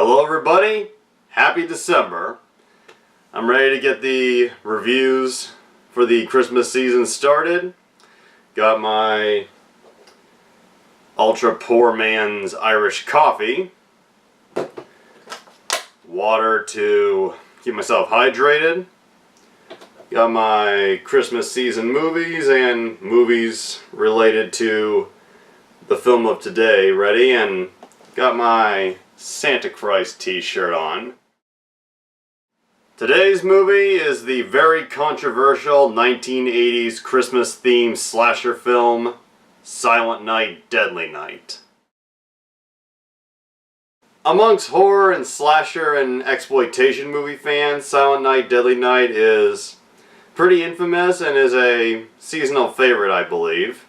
Hello everybody, happy December. I'm ready to get the reviews for the Christmas season started. Got my ultra poor man's Irish coffee, water to keep myself hydrated. Got my Christmas season movies and movies related to the film of today ready, and got my Santa Christ t-shirt on. Today's movie is the very controversial 1980s Christmas-themed slasher film, Silent Night, Deadly Night. Amongst horror and slasher and exploitation movie fans, Silent Night, Deadly Night is pretty infamous and is a seasonal favorite, I believe.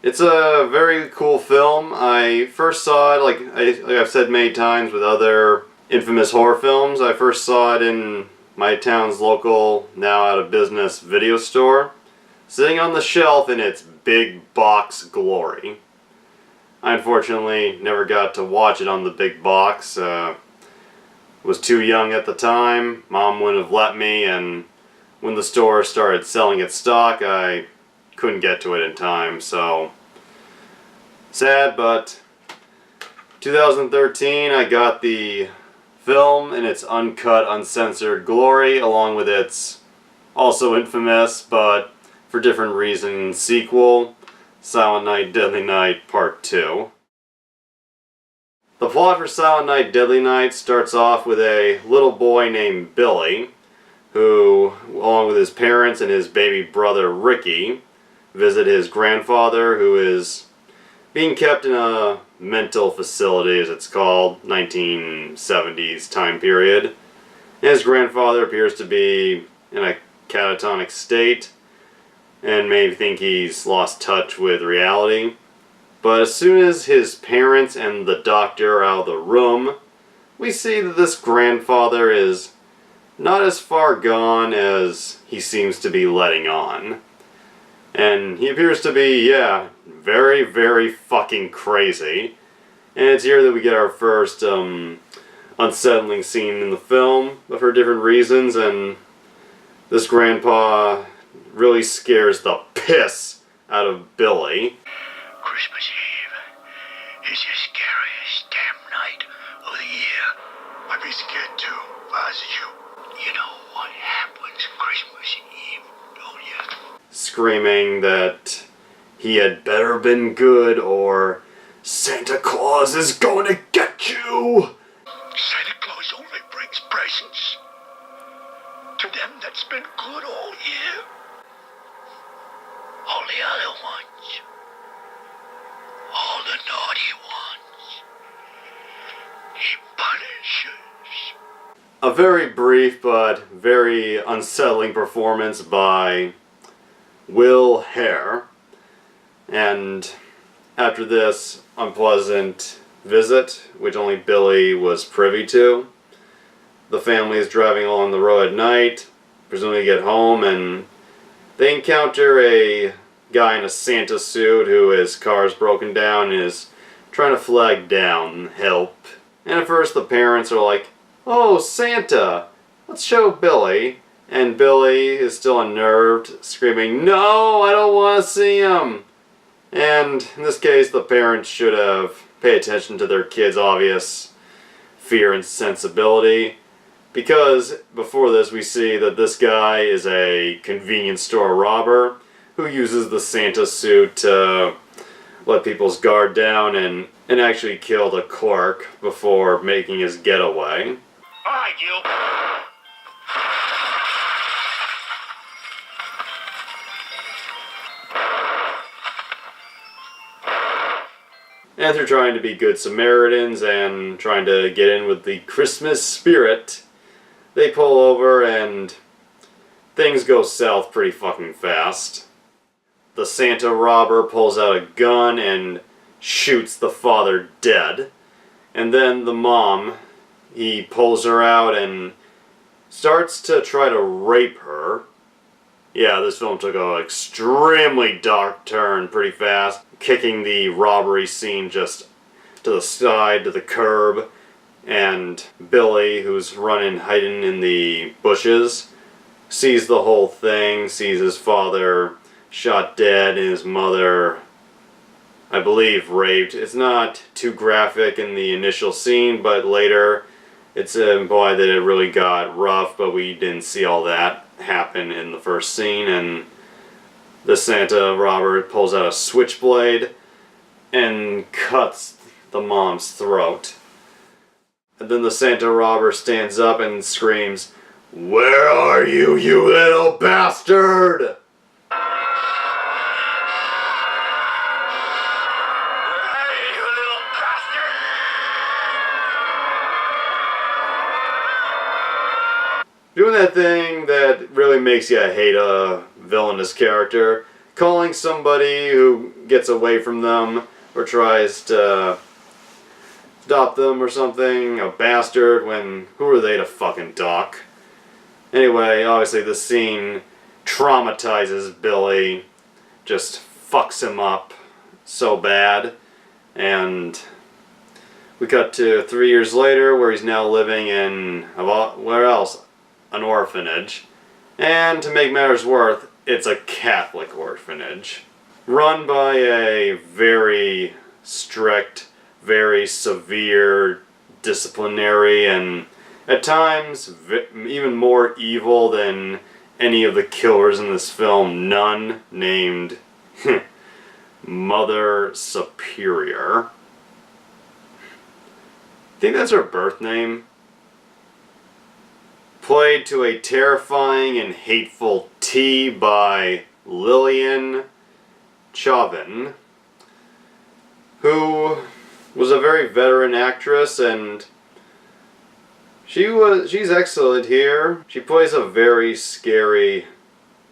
It's a very cool film. I first saw it, like I've said many times with other infamous horror films, I first saw it in my town's local, now out of business, video store, sitting on the shelf in its big box glory. I unfortunately never got to watch it on the big box. Was too young at the time. Mom wouldn't have let me, and when the store started selling its stock, I couldn't get to it in time, so sad. But 2013 I got the film in its uncut, uncensored glory, along with its also infamous but for different reasons sequel, Silent Night, Deadly Night Part 2. The plot for Silent Night, Deadly Night starts off with a little boy named Billy, who, along with his parents and his baby brother Ricky, visit his grandfather, who is being kept in a mental facility, as it's called, 1970s time period. His grandfather appears to be in a catatonic state and may think he's lost touch with reality. But as soon as his parents and the doctor are out of the room, we see that this grandfather is not as far gone as he seems to be letting on. And he appears to be, very, very fucking crazy. And it's here that we get our first unsettling scene in the film, but for different reasons, and this grandpa really scares the piss out of Billy. Christmas Eve is the scariest damn night of the year. I'd be scared too, if I was you. You know what happens Christmas Eve, don't you? Screaming that he had better been good or Santa Claus is going to get you! Santa Claus only brings presents to them that's been good all year. All the other ones, all the naughty ones, he punishes. A very brief but very unsettling performance by Will Hare. And after this unpleasant visit, which only Billy was privy to, the family is driving along the road at night, presumably get home, and they encounter a guy in a Santa suit who his car's broken down and is trying to flag down help. And at first the parents are like, "Oh, Santa, let's show Billy." And Billy is still unnerved, screaming, "No, I don't want to see him." And in this case, the parents should have paid attention to their kid's obvious fear and sensibility, because before this we see that this guy is a convenience store robber who uses the Santa suit to let people's guard down and actually kill the clerk before making his getaway. Alright, you. And they're trying to be good Samaritans and trying to get in with the Christmas spirit. They pull over and things go south pretty fucking fast. The Santa robber pulls out a gun and shoots the father dead. And then the mom, he pulls her out and starts to try to rape her. Yeah, this film took an extremely dark turn pretty fast, kicking the robbery scene just to the side, to the curb, And Billy, who's hiding in the bushes, sees the whole thing, sees his father shot dead and his mother, I believe, raped. It's not too graphic in the initial scene, but later it's implied that it really got rough, but we didn't see all that happen in the first scene. And the Santa robber pulls out a switchblade and cuts the mom's throat. And then the Santa robber stands up and screams, "Where are you, you little bastard?" Hey, you little bastard! Doing that thing that really makes you hate a villainous character. Calling somebody who gets away from them or tries to stop them or something a bastard when who are they to fucking talk? Anyway, obviously this scene traumatizes Billy, just fucks him up so bad, and we cut to 3 years later where he's now living in, where else? An orphanage. And to make matters worse, it's a Catholic orphanage. Run by a very strict, very severe disciplinary, and at times even more evil than any of the killers in this film, nun named Mother Superior. I think that's her birth name. Played to a terrifying and hateful T by Lillian Chauvin, who was a very veteran actress, and she's excellent here. She plays a very scary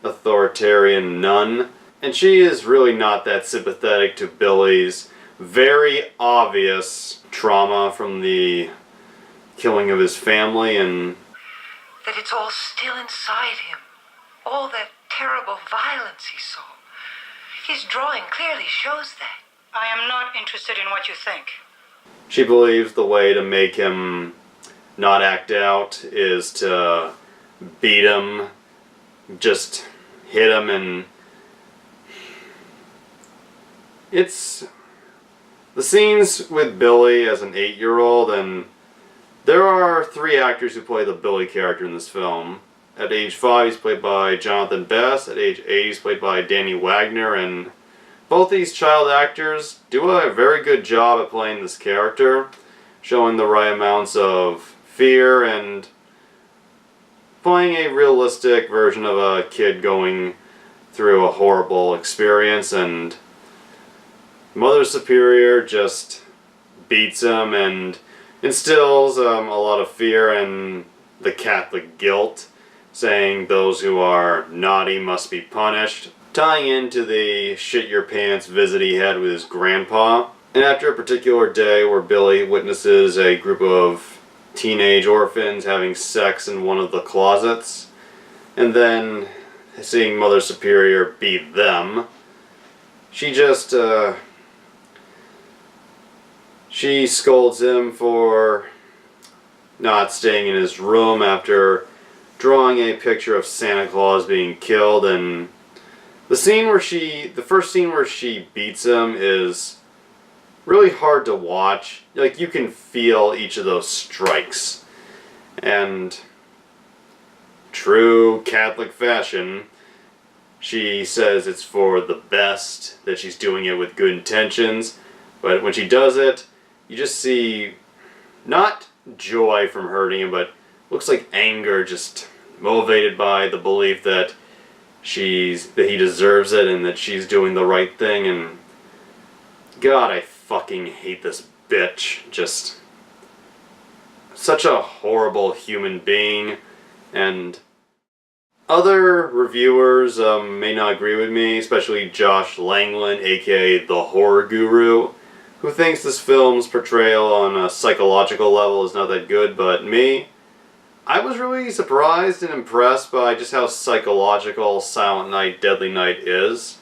authoritarian nun, and she is really not that sympathetic to Billy's very obvious trauma from the killing of his family, and that it's all still inside him. All that terrible violence he saw. His drawing clearly shows that. I am not interested in what you think. she believes the way to make him not act out is to beat him, just hit him, and it's the scenes with Billy as an 8-year-old, and there are 3 actors who play the Billy character in this film. At age 5, he's played by Jonathan Best. At age 8, he's played by Danny Wagner, and both these child actors do a very good job at playing this character, showing the right amounts of fear and playing a realistic version of a kid going through a horrible experience. And Mother Superior just beats him and instills a lot of fear and the Catholic guilt, saying those who are naughty must be punished, tying into the shit your pants visit he had with his grandpa. And after a particular day where Billy witnesses a group of teenage orphans having sex in one of the closets, and then seeing Mother Superior beat them, she just she scolds him for not staying in his room after drawing a picture of Santa Claus being killed. And the first scene where she beats him is really hard to watch. Like, you can feel each of those strikes. And true Catholic fashion, she says it's for the best, that she's doing it with good intentions. But when she does it, you just see not joy from hurting him, but looks like anger, just motivated by the belief that he deserves it and that she's doing the right thing. And God, I fucking hate this bitch. Just such a horrible human being. And other reviewers may not agree with me, especially Josh Langland, aka the Horror Guru, who thinks this film's portrayal on a psychological level is not that good. But me, I was really surprised and impressed by just how psychological Silent Night, Deadly Night is.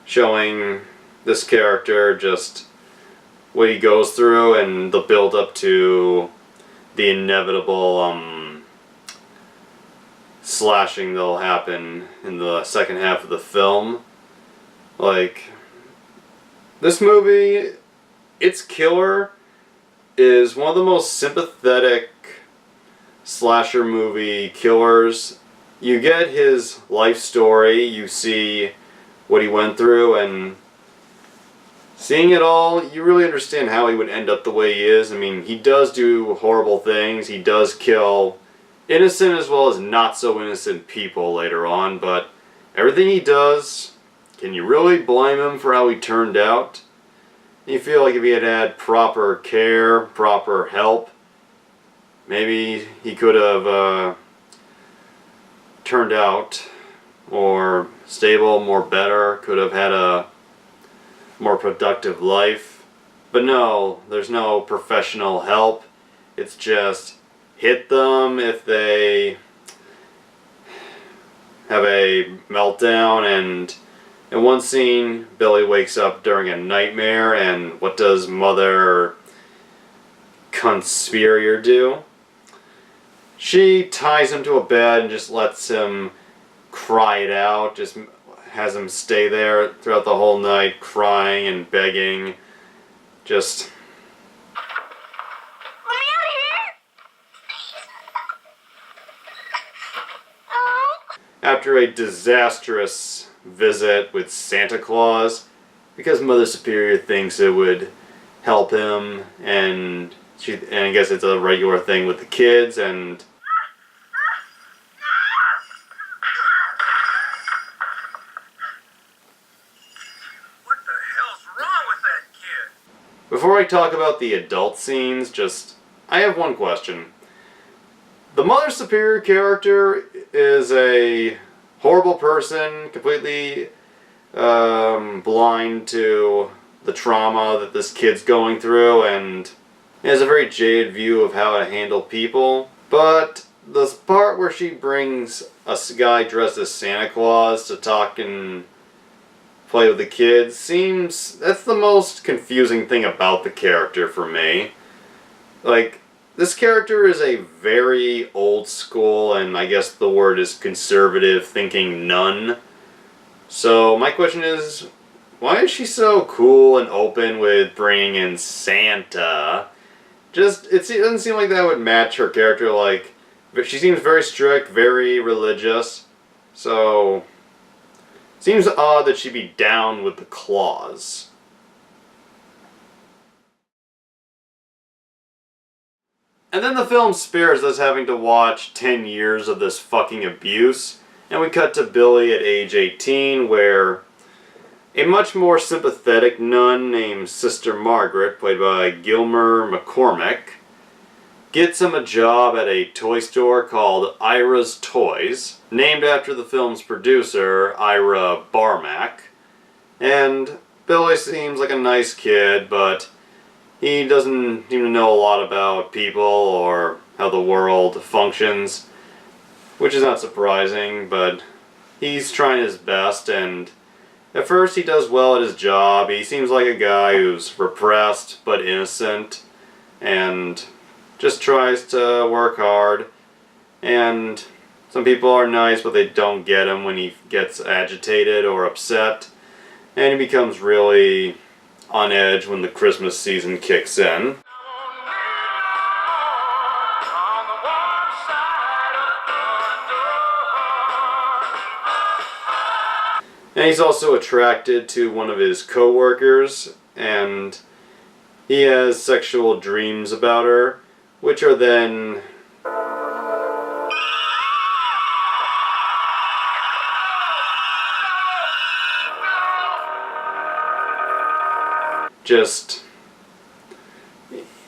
Showing this character just what he goes through and the build up to the inevitable slashing that'll happen in the second half of the film. Like, this movie, its killer is one of the most sympathetic slasher movie killers. You get his life story, you see what he went through, and seeing it all, you really understand how he would end up the way he is. I mean, he does do horrible things, he does kill innocent as well as not so innocent people later on, but everything he does, can you really blame him for how he turned out? You feel like if he had had proper care, proper help, maybe he could have turned out more stable, more better, could have had a more productive life. But no, there's no professional help. It's just hit them if they have a meltdown. And in one scene, Billy wakes up during a nightmare, and what does Mother Conspirator do? She ties him to a bed and just lets him cry it out, just has him stay there throughout the whole night, crying and begging. Just... Let me out of here! After a disastrous visit with Santa Claus, because Mother Superior thinks it would help him, and I guess it's a regular thing with the kids, and What the hell's wrong with that kid? before I talk about the adult scenes, I have one question. The Mother Superior character is a horrible person, completely blind to the trauma that this kid's going through, and has a very jaded view of how to handle people. But the part where she brings a guy dressed as Santa Claus to talk and play with the kids that's the most confusing thing about the character for me. Like, this character is a very old school, and I guess the word is conservative thinking nun. So my question is, why is she so cool and open with bringing in Santa? It doesn't seem like that would match her character. Like, she seems very strict, very religious. So, it seems odd that she'd be down with the Claus. And then the film spares us having to watch 10 years of this fucking abuse, and we cut to Billy at age 18, where a much more sympathetic nun named Sister Margaret, played by Gilmer McCormick, gets him a job at a toy store called Ira's Toys, named after the film's producer, Ira Barmack. And Billy seems like a nice kid, but he doesn't seem to know a lot about people or how the world functions, which is not surprising, but he's trying his best, and at first he does well at his job. He seems like a guy who's repressed but innocent, and just tries to work hard. And some people are nice, but they don't get him when he gets agitated or upset, and he becomes really on edge when the Christmas season kicks in. And he's also attracted to one of his co-workers, and he has sexual dreams about her, which are then just...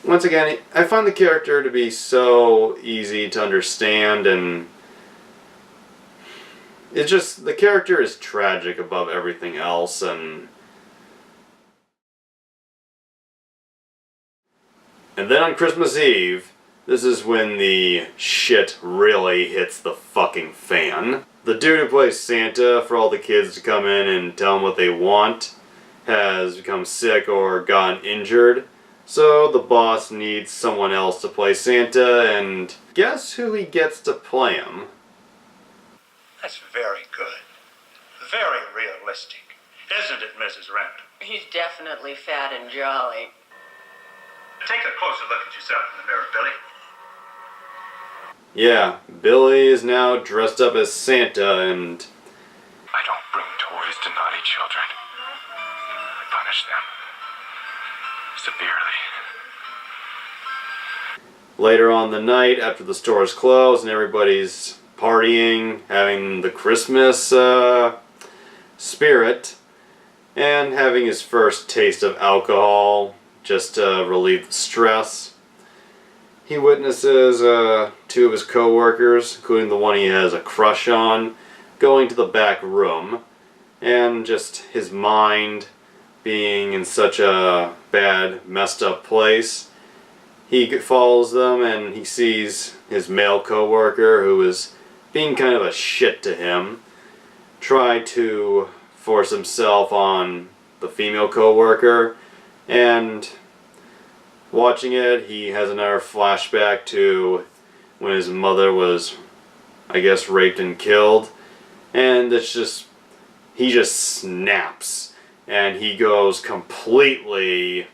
Once again, I find the character to be so easy to understand, and it's just, the character is tragic above everything else, and then on Christmas Eve, this is when the shit really hits the fucking fan. The dude who plays Santa for all the kids to come in and tell him what they want has become sick or gotten injured, So the boss needs someone else to play Santa, and guess who he gets to play him? That's very good. Very realistic. Isn't it, Mrs. Randall? He's definitely fat and jolly. Take a closer look at yourself in the mirror, Billy. Yeah, Billy is now dressed up as Santa, and I don't bring toys to naughty children. I punish them severely. later on the night, after the stores close and everybody's partying, having the Christmas spirit, and having his first taste of alcohol just to relieve the stress, he witnesses two of his co-workers, including the one he has a crush on, going to the back room, and just his mind being in such a bad, messed up place, he follows them and he sees his male co-worker, who is being kind of a shit to him, try to force himself on the female co-worker, and watching it, he has another flashback to when his mother was, I guess, raped and killed, and it's just, he just snaps, and he goes completely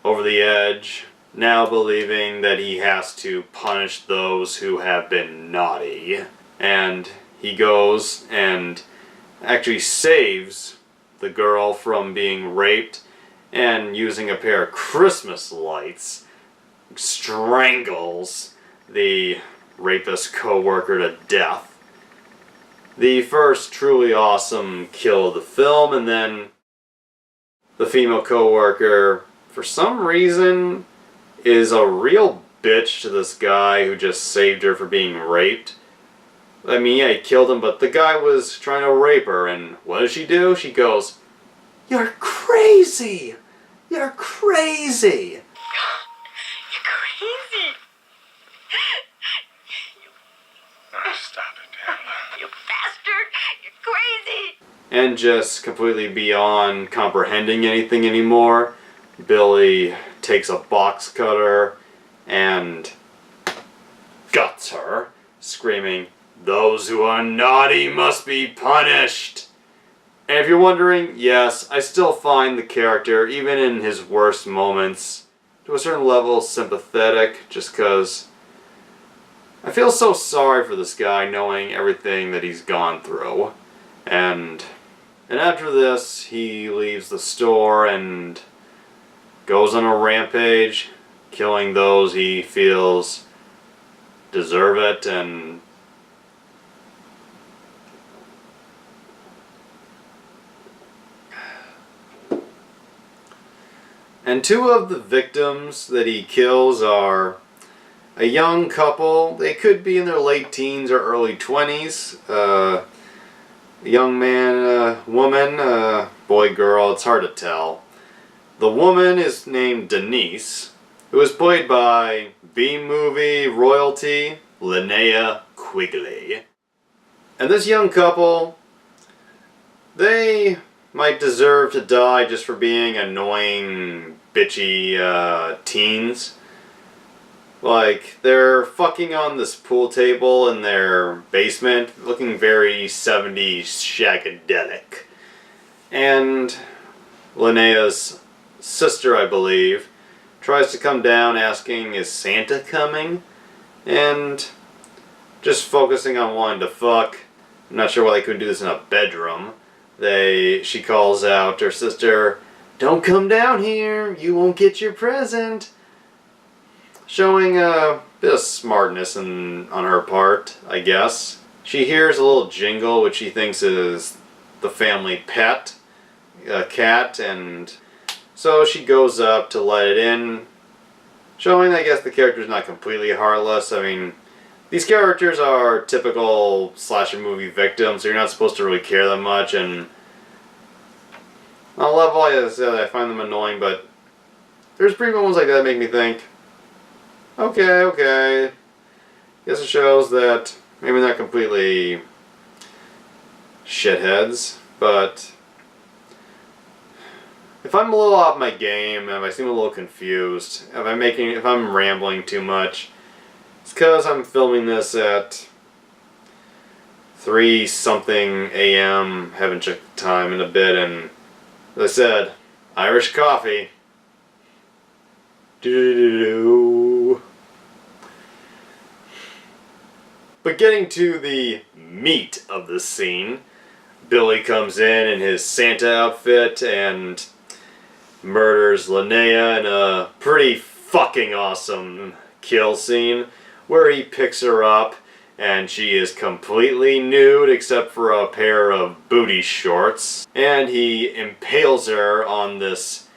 over the edge, now believing that he has to punish those who have been naughty. And he goes and actually saves the girl from being raped, and using a pair of Christmas lights, strangles the rapist co-worker to death. The first truly awesome kill of the film, and then the female co-worker, for some reason, is a real bitch to this guy who just saved her from being raped. I mean, yeah, he killed him, but the guy was trying to rape her, and what does she do? She goes, "You're crazy! You're crazy!" You're crazy! Stop it, Pamela. You bastard! You're crazy! And just completely beyond comprehending anything anymore, Billy takes a box cutter and guts her, screaming, "Those who are naughty must be punished!" And if you're wondering, yes, I still find the character, even in his worst moments, to a certain level sympathetic, just because I feel so sorry for this guy knowing everything that he's gone through. And after this, he leaves the store and goes on a rampage, killing those he feels deserve it, and two of the victims that he kills are a young couple. They could be in their late teens or early 20s. A young man, woman, boy, girl, it's hard to tell. The woman is named Denise, who is played by B-movie royalty Linnea Quigley. And this young couple, they might deserve to die just for being annoying, bitchy teens. Like, they're fucking on this pool table in their basement, looking very 70s shagadelic. And Linnea's sister, I believe, tries to come down asking, "Is Santa coming?" And just focusing on wanting to fuck. I'm not sure why they couldn't do this in a bedroom. She calls out her sister, "Don't come down here, you won't get your present." Showing a bit of smartness on her part, I guess. She hears a little jingle, which she thinks is the family pet, a cat, and so she goes up to let it in, showing, I guess, the character's not completely heartless. I mean, these characters are typical slasher movie victims, so you're not supposed to really care that much, and on a level, as I said, I find them annoying, but there's brief moments like that that make me think, okay. Guess it shows that maybe not completely shitheads, but if I'm a little off my game, if I seem a little confused, if I'm rambling too much, it's because I'm filming this at 3-something a.m. Haven't checked the time in a bit, and as I said, Irish coffee. Do-do-do-do. But getting to the meat of the scene, Billy comes in his Santa outfit and murders Linnea in a pretty fucking awesome kill scene where he picks her up and she is completely nude except for a pair of booty shorts, and he impales her on this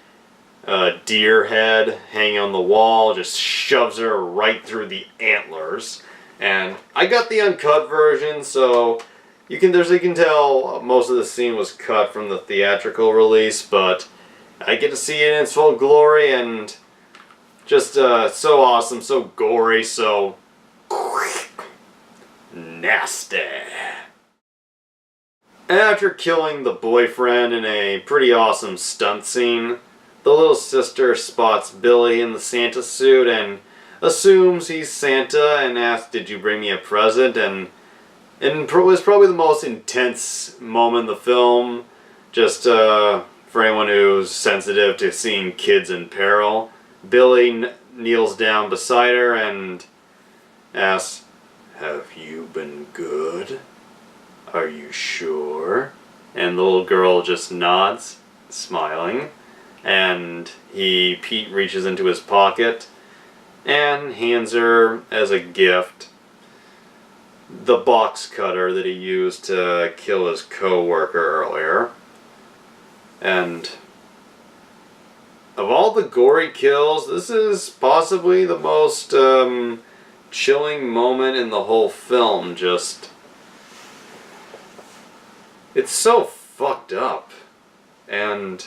deer head hanging on the wall, just shoves her right through the antlers. And I got the uncut version, so you can tell most of the scene was cut from the theatrical release, but I get to see it in its full glory, and just so awesome, so gory, so nasty. After killing the boyfriend in a pretty awesome stunt scene, the little sister spots Billy in the Santa suit and assumes he's Santa and asks, "Did you bring me a present?" And it was probably the most intense moment in the film, just for anyone who's sensitive to seeing kids in peril. Billy kneels down beside her and asks, "Have you been good? Are you sure?" And the little girl just nods, smiling, and Pete reaches into his pocket and hands her as a gift the box cutter that he used to kill his co-worker earlier. And of all the gory kills, this is possibly the most chilling moment in the whole film. Just, it's so fucked up, and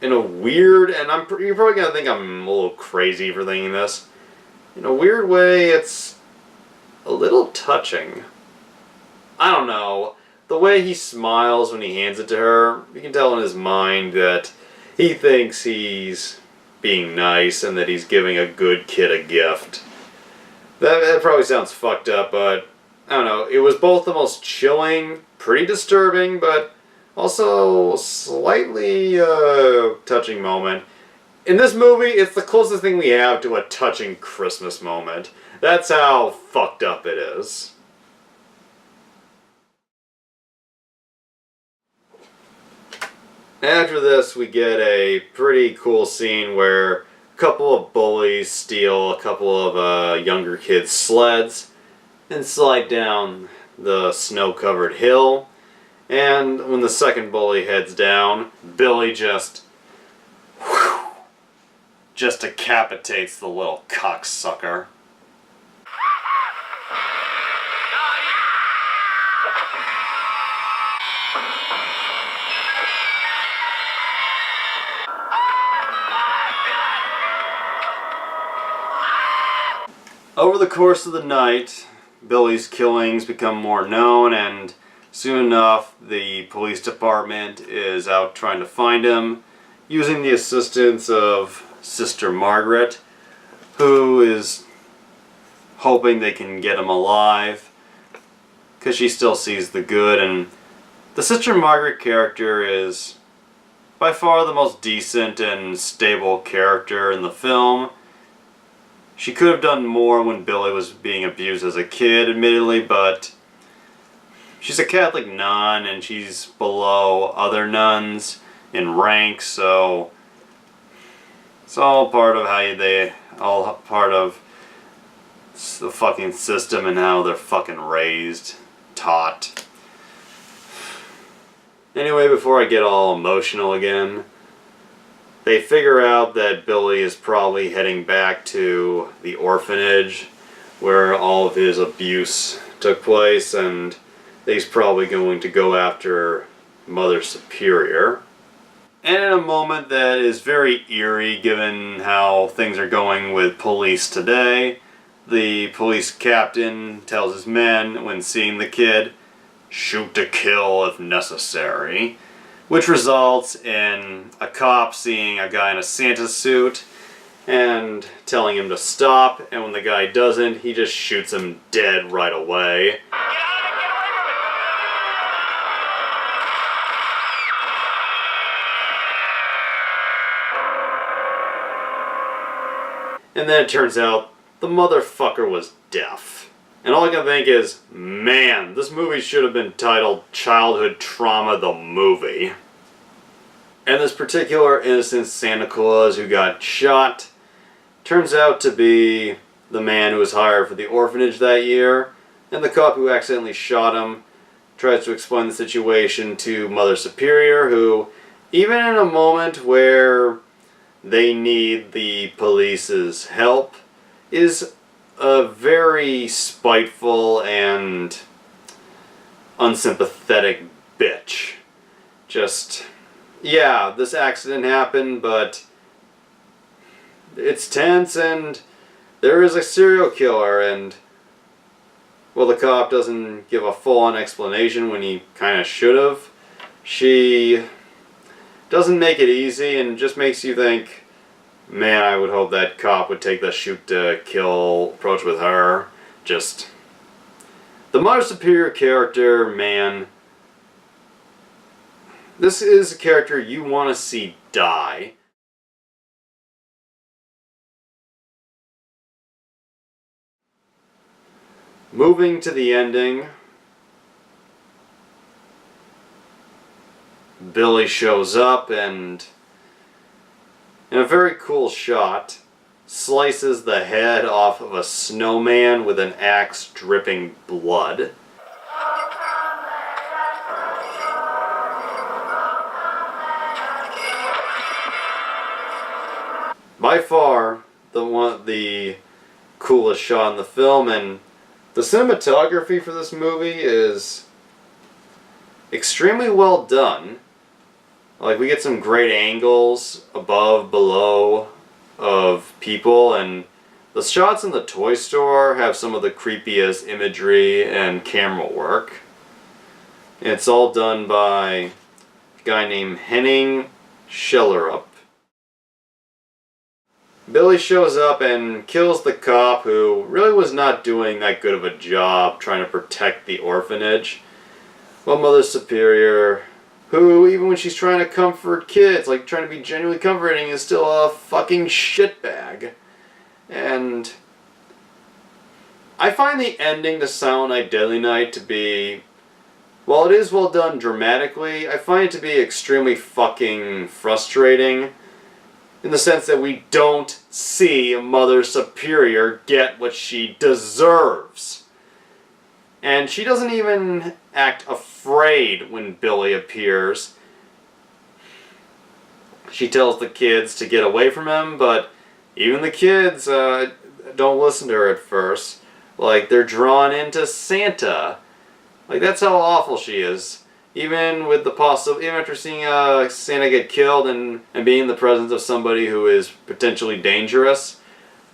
in a weird, and you're probably gonna think I'm a little crazy for thinking this. In a weird way, it's a little touching. I don't know. The way he smiles when he hands it to her, you can tell in his mind that he thinks he's being nice and that he's giving a good kid a gift. That probably sounds fucked up, but I don't know. It was both the most chilling, pretty disturbing, but also slightly touching moment. In this movie, it's the closest thing we have to a touching Christmas moment. That's how fucked up it is. After this, we get a pretty cool scene where a couple of bullies steal a couple of younger kids' sleds and slide down the snow-covered hill. And when the second bully heads down, Billy just decapitates the little cocksucker. Over the course of the night, Billy's killings become more known, and soon enough the police department is out trying to find him, using the assistance of Sister Margaret, who is hoping they can get him alive, because she still sees the good. And the Sister Margaret character is by far the most decent and stable character in the film. She could have done more when Billy was being abused as a kid, admittedly, but she's a Catholic nun and she's below other nuns in rank, so it's all part of all part of the fucking system and how they're fucking raised, taught. Anyway, before I get all emotional again, they figure out that Billy is probably heading back to the orphanage where all of his abuse took place, and he's probably going to go after Mother Superior. And in a moment that is very eerie given how things are going with police today, the police captain tells his men, when seeing the kid, "Shoot to kill if necessary." which results in a cop seeing a guy in a Santa suit and telling him to stop, and when the guy doesn't, he just shoots him dead right away. And then it turns out the motherfucker was deaf. And all I can think is, man, this movie should have been titled Childhood Trauma the Movie. And this particular innocent Santa Claus who got shot turns out to be the man who was hired for the orphanage that year, and the cop who accidentally shot him tries to explain the situation to Mother Superior, who, even in a moment where they need the police's help, is a very spiteful and unsympathetic bitch. Just, yeah, this accident happened, but it's tense and there is a serial killer, and well, the cop doesn't give a full-on explanation when he kind of should have. She doesn't make it easy and just makes you think, man, I would hope that cop would take the shoot to kill approach with her. Just, the Mother Superior character, man, this is a character you want to see die. Moving to the ending, Billy shows up and, in a very cool shot, slices the head off of a snowman with an axe dripping blood. By far, the coolest shot in the film, and the cinematography for this movie is extremely well done. Like, we get some great angles above, below of people, and the shots in the toy store have some of the creepiest imagery and camera work. And it's all done by a guy named Henning Schellerup. Billy shows up and kills the cop who really was not doing that good of a job trying to protect the orphanage. While Mother Superior, who even when she's trying to comfort kids, like trying to be genuinely comforting, is still a fucking shitbag. And I find the ending to Silent Night, Deadly Night to be, while it is well done dramatically, I find it to be extremely fucking frustrating. In the sense that we don't see Mother Superior get what she deserves. And she doesn't even act afraid when Billy appears. She tells the kids to get away from him, but even the kids don't listen to her at first. Like, they're drawn into Santa. Like, that's how awful she is. Even with the even after seeing Santa get killed and being in the presence of somebody who is potentially dangerous,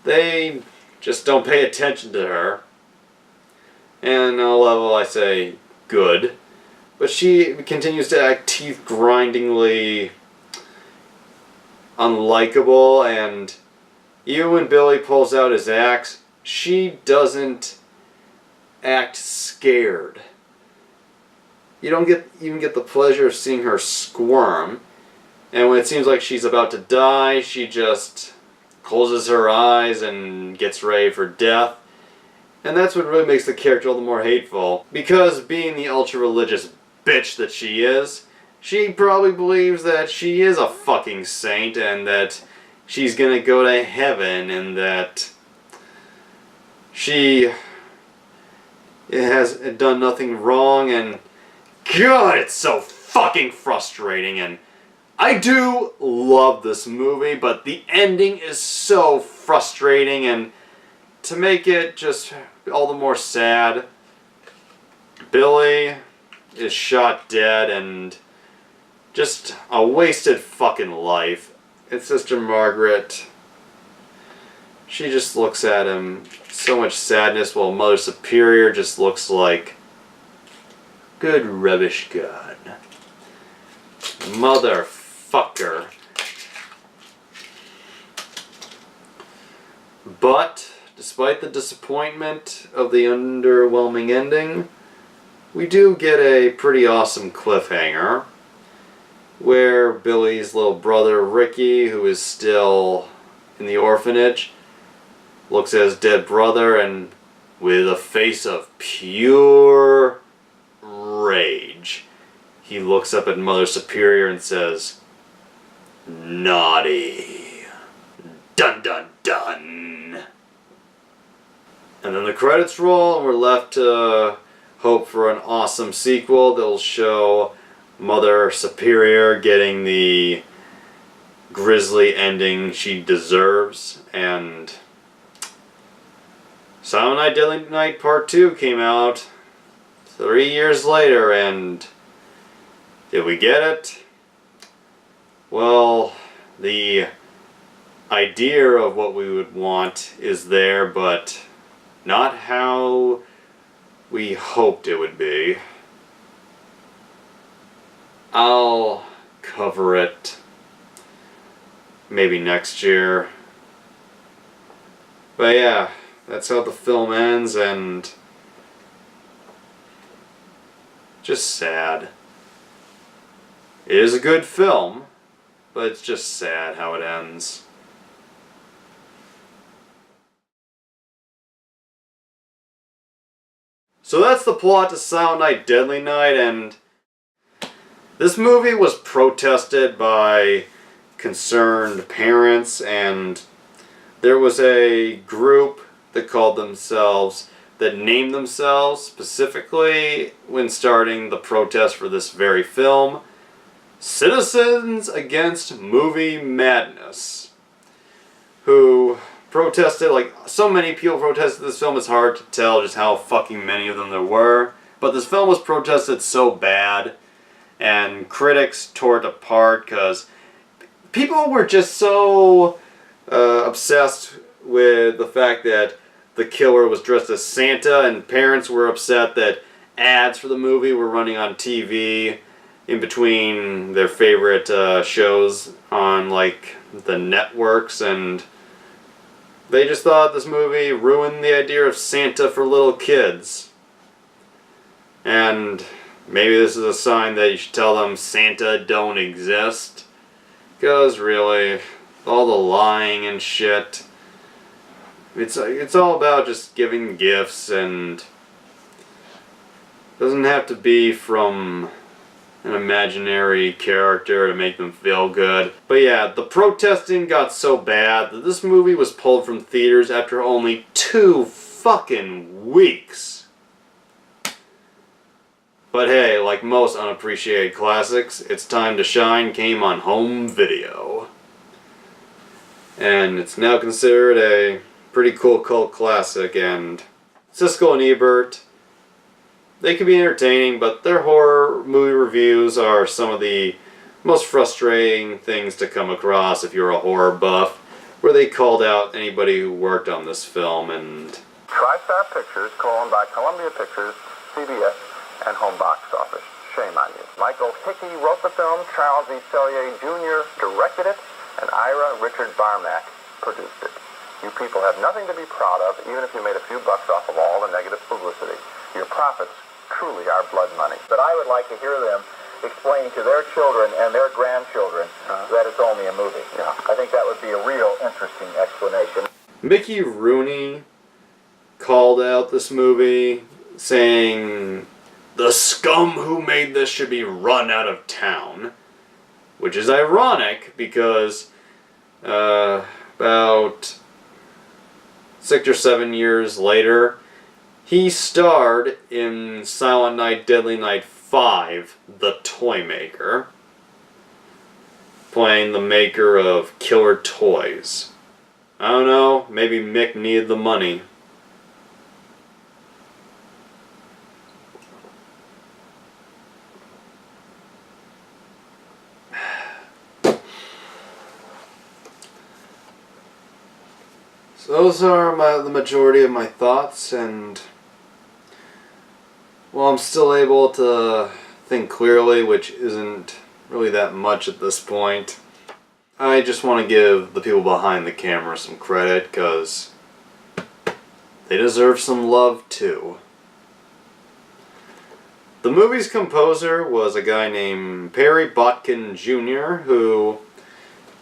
they just don't pay attention to her. And on a level, I say, good. But she continues to act teeth-grindingly unlikable, and even when Billy pulls out his axe, she doesn't act scared. You don't even get the pleasure of seeing her squirm. And when it seems like she's about to die, she just closes her eyes and gets ready for death. And that's what really makes the character all the more hateful. Because being the ultra-religious bitch that she is, she probably believes that she is a fucking saint and that she's gonna go to heaven and that she has done nothing wrong, and God, it's so fucking frustrating. And I do love this movie, but the ending is so frustrating, and to make it just all the more sad, Billy is shot dead and just a wasted fucking life. And Sister Margaret, she just looks at him, so much sadness, while Mother Superior just looks like good rubbish god. Motherfucker. But, despite the disappointment of the underwhelming ending, we do get a pretty awesome cliffhanger where Billy's little brother Ricky, who is still in the orphanage, looks at his dead brother and with a face of pure rage, he looks up at Mother Superior and says, "Naughty. Dun dun dun." And then the credits roll and we're left to hope for an awesome sequel that will show Mother Superior getting the grisly ending she deserves. And Silent Night Deadly Night Part 2 came out 3 years later, and did we get it? Well, the idea of what we would want is there, but not how we hoped it would be. I'll cover it maybe next year. But yeah, that's how the film ends, and just sad. It is a good film, but it's just sad how it ends. So that's the plot to Silent Night Deadly Night, and this movie was protested by concerned parents, and there was a group that named themselves specifically when starting the protest for this very film, Citizens Against Movie Madness, who protested, like so many people protested this film, it's hard to tell just how fucking many of them there were, but this film was protested so bad, and critics tore it apart because people were just so obsessed with the fact that the killer was dressed as Santa, and parents were upset that ads for the movie were running on TV in between their favorite shows on like the networks, and they just thought this movie ruined the idea of Santa for little kids. And maybe this is a sign that you should tell them Santa don't exist, because really, all the lying and shit, it's all about just giving gifts, and doesn't have to be from an imaginary character to make them feel good. But yeah, the protesting got so bad that this movie was pulled from theaters after only 2 fucking weeks. But hey, like most unappreciated classics, It's Time to Shine came on home video. And it's now considered a pretty cool cult classic, and Siskel and Ebert, they can be entertaining, but their horror movie reviews are some of the most frustrating things to come across if you're a horror buff, where they called out anybody who worked on this film. And TriStar Pictures, by Columbia Pictures, CBS, and Home Box Office. Shame on you. Michael Hickey wrote the film, Charles E. Sellier Jr. directed it, and Ira Richard Barmack produced it. You people have nothing to be proud of, even if you made a few bucks off of all the negative publicity. Your profits truly are blood money. But I would like to hear them explain to their children and their grandchildren that it's only a movie. Yeah. I think that would be a real interesting explanation. Mickey Rooney called out this movie, saying the scum who made this should be run out of town. Which is ironic, because about 6 or 7 years later, he starred in Silent Night Deadly Night 5, The Toy Maker, playing the maker of Killer Toys. I don't know, maybe Mick needed the money. So those are the majority of my thoughts, and well, I'm still able to think clearly, which isn't really that much at this point. I just want to give the people behind the camera some credit, because they deserve some love too. The movie's composer was a guy named Perry Botkin Jr., who,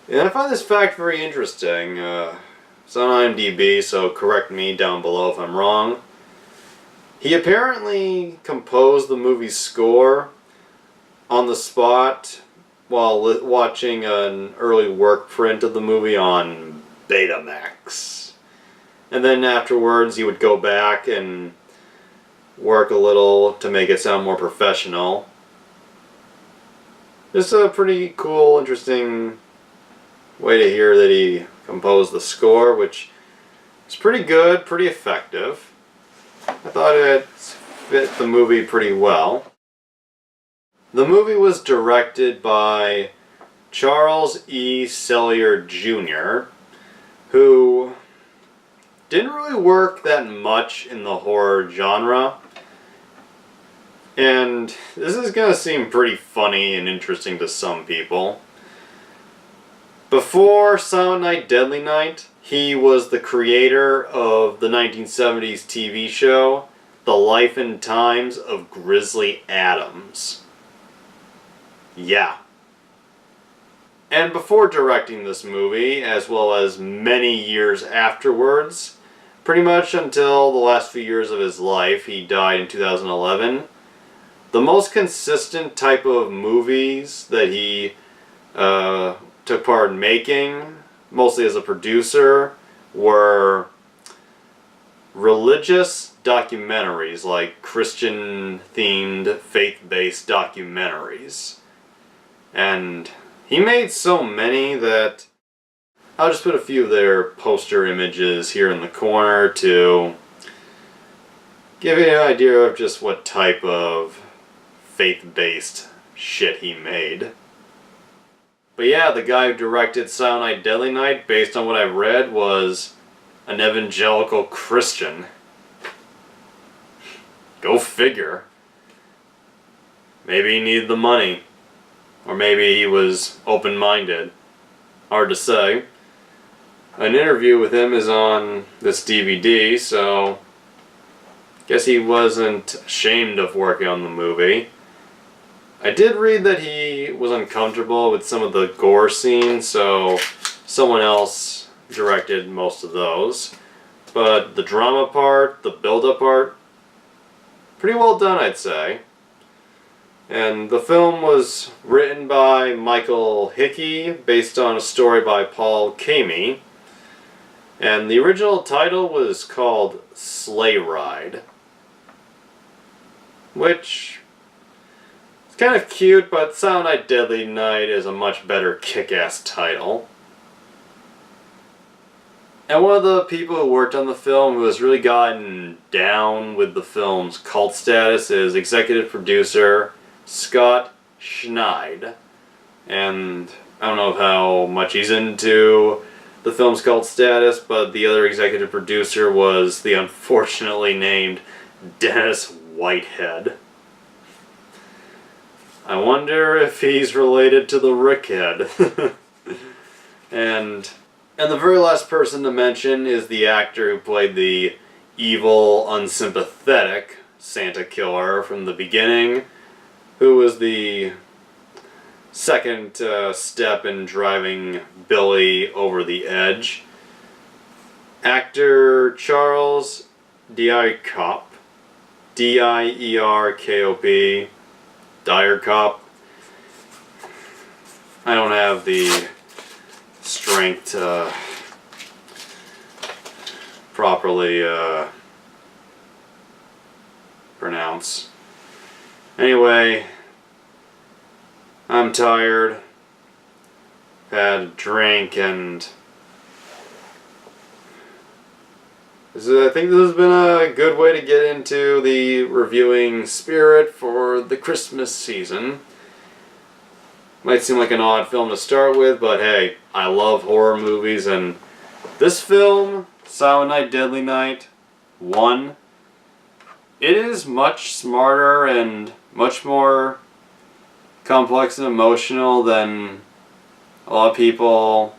and I find this fact very interesting. It's on IMDb, so correct me down below if I'm wrong. He apparently composed the movie's score on the spot while watching an early work print of the movie on Betamax. And then afterwards he would go back and work a little to make it sound more professional. It's a pretty cool, interesting way to hear that he composed the score, which is pretty good, pretty effective. I thought it fit the movie pretty well. The movie was directed by Charles E. Sellier Jr., who didn't really work that much in the horror genre. And this is going to seem pretty funny and interesting to some people. Before Silent Night, Deadly Night, he was the creator of the 1970s TV show, The Life and Times of Grizzly Adams. Yeah. And before directing this movie, as well as many years afterwards, pretty much until the last few years of his life, he died in 2011, the most consistent type of movies that he took part in making, mostly as a producer, were religious documentaries, like Christian-themed, faith-based documentaries. And he made so many that I'll just put a few of their poster images here in the corner to give you an idea of just what type of faith-based shit he made. But yeah, the guy who directed Silent Night, Deadly Night, based on what I've read, was an evangelical Christian. Go figure. Maybe he needed the money. Or maybe he was open-minded. Hard to say. An interview with him is on this DVD, so guess he wasn't ashamed of working on the movie. I did read that he was uncomfortable with some of the gore scenes, so someone else directed most of those. But the drama part, the build-up part, pretty well done, I'd say. And the film was written by Michael Hickey, based on a story by Paul Kamey. And the original title was called Sleigh Ride, which is kind of cute, but Silent Night, Deadly Night is a much better kick-ass title. And one of the people who worked on the film who has really gotten down with the film's cult status is executive producer Scott Schneid. And I don't know how much he's into the film's cult status, but the other executive producer was the unfortunately named Dennis Whitehead. I wonder if he's related to the Rickhead. And the very last person to mention is the actor who played the evil, unsympathetic Santa killer from the beginning, who was the second step in driving Billy over the edge. Actor Charles Dierkop, D-I-E-R-K-O-P, Dierkop. I don't have the strength to properly pronounce. Anyway, I'm tired, had a drink, and I think this has been a good way to get into the reviewing spirit for the Christmas season. Might seem like an odd film to start with, but hey, I love horror movies, and this film, Silent Night, Deadly Night 1, it is much smarter and much more complex and emotional than a lot of people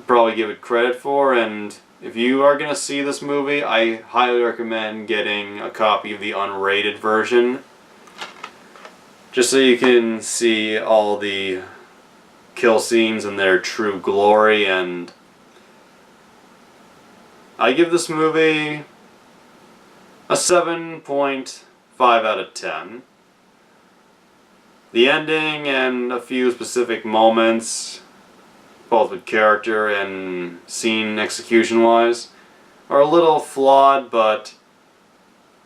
probably give it credit for, and if you are going to see this movie, I highly recommend getting a copy of the unrated version, just so you can see all the kill scenes in their true glory. And I give this movie a 7.5 out of 10. The ending and a few specific moments, both with character and scene execution wise, are a little flawed, but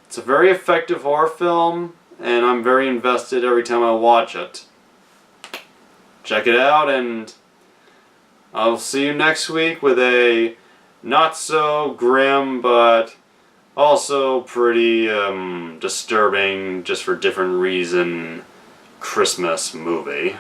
it's a very effective horror film, and I'm very invested every time I watch it. Check it out, and I'll see you next week with a not so grim, but also pretty disturbing, just for different reason, Christmas movie.